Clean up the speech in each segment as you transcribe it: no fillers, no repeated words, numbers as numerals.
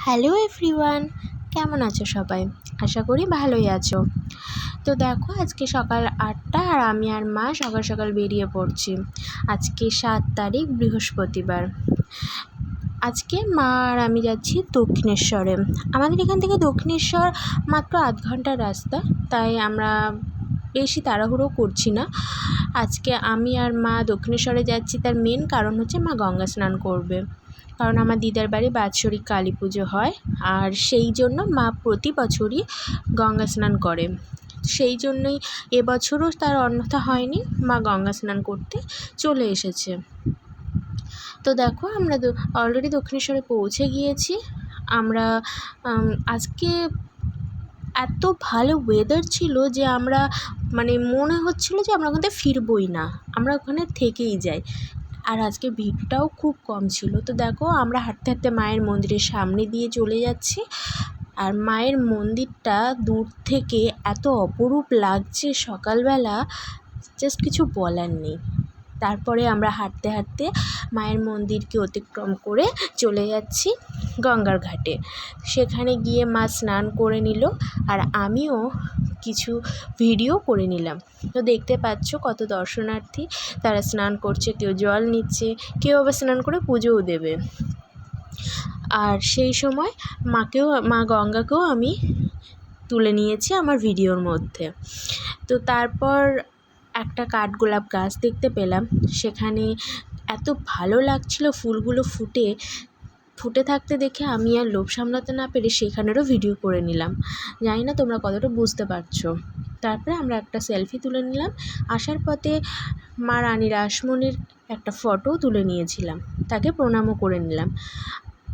Hello everyone, কেমন আছো সবাই? আশা করি ভালোই আছো। তো দেখো, আজকে সকাল 8টা আর আমি আর মা সকাল সকাল বেরিয়ে পড়ছি। আজকে 7 তারিখ, বৃহস্পতিবার। আজকে মা আর আমি যাচ্ছি দক্ষিণেশ্বরে। আমাদের এখান থেকে দক্ষিণেশ্বর মাত্র আধ ঘন্টার রাস্তা, তাই আমরা বেশি তাড়াহুড়ো করছি না। আজকে আমি আর মা দক্ষিণেশ্বরে যাচ্ছি, তার মেন কারণ হচ্ছে মা গঙ্গা স্নান করবে। কারণ আমার দিদার বাড়ি বাৎসরিক কালী পুজো হয়, আর সেই জন্য মা প্রতি বছরই গঙ্গা স্নান করে। সেই জন্যই এবছরও তার অন্যথা হয়নি, মা গঙ্গা স্নান করতে চলে এসেছে। তো দেখো, আমরা অলরেডি দক্ষিণেশ্বরে পৌঁছে গিয়েছি। আমরা আজকে এত ভালো ওয়েদার ছিল যে আমরা মনে হচ্ছিলো যে আমরা ওখান থেকে ফিরবই না, আমরা ওখানে থেকেই যাই। আর আজকে ভিড়টাও খুব কম ছিল। তো দেখো, আমরা হাঁটতে হাঁটতে মায়ের মন্দিরের সামনে দিয়ে চলে যাচ্ছি। আর মায়ের মন্দিরটা দূর থেকে এত অপরূপ লাগছে সকালবেলা, জাস্ট কিছু বলার নেই। তারপরে আমরা হাঁটতে হাঁটতে মায়ের মন্দিরকে অতিক্রম করে চলে যাচ্ছি গঙ্গার ঘাটে। সেখানে গিয়ে মা স্নান করে নিল, আর আমিও কিছু ভিডিও করে নিলাম। তো দেখতে পাচ্ছ কত দর্শনার্থী, তারা স্নান করছে, কেউ জল নিচ্ছে, কেউ আবার স্নান করে পুজোও দেবে। আর সেই সময় মা গঙ্গাকেও আমি তুলে নিয়েছি আমার ভিডিওর মধ্যে। তো তারপর একটা কাঠগোলাপ গাছ দেখতে পেলাম। সেখানে এত ভালো লাগছিল ফুলগুলো ফুটে থাকতে দেখে আমি আর লোভ সামলাতে না পেরে সেখানেরও ভিডিও করে নিলাম। জানি না তোমরা কতটা বুঝতে পারছো। তারপরে আমরা একটা সেলফি তুলে নিলাম। আসার পথে মা রানী রাসমণির একটা ফটো তুলে নিয়েছিলাম, তাকে প্রণামও করে নিলাম।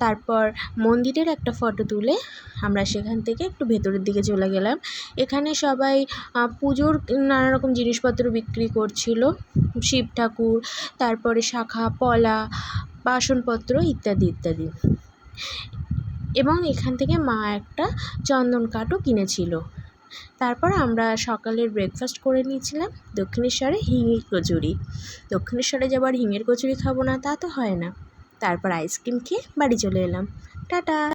তারপর মন্দিরের একটা ফটো তুলে আমরা সেখান থেকে একটু ভেতরের দিকে চলে গেলাম। এখানে সবাই পুজোর নানা রকম জিনিসপত্র বিক্রি করছিল, শিব ঠাকুর, তারপরে শাঁখা পলা, বাসনপত্র ইত্যাদি ইত্যাদি। এবং এখান থেকে মা একটা চন্দন কাঠও কিনেছিল। তারপর আমরা সকালের ব্রেকফাস্ট করে নিয়েছিলাম দক্ষিণেশ্বরে হিঙের কচুরি। দক্ষিণেশ্বরে যাবার হিঙের কচুরি খাবো না তা তো হয় না। তারপর আইসক্রিম খেয়ে বাড়ি চলে এলাম। টাটা।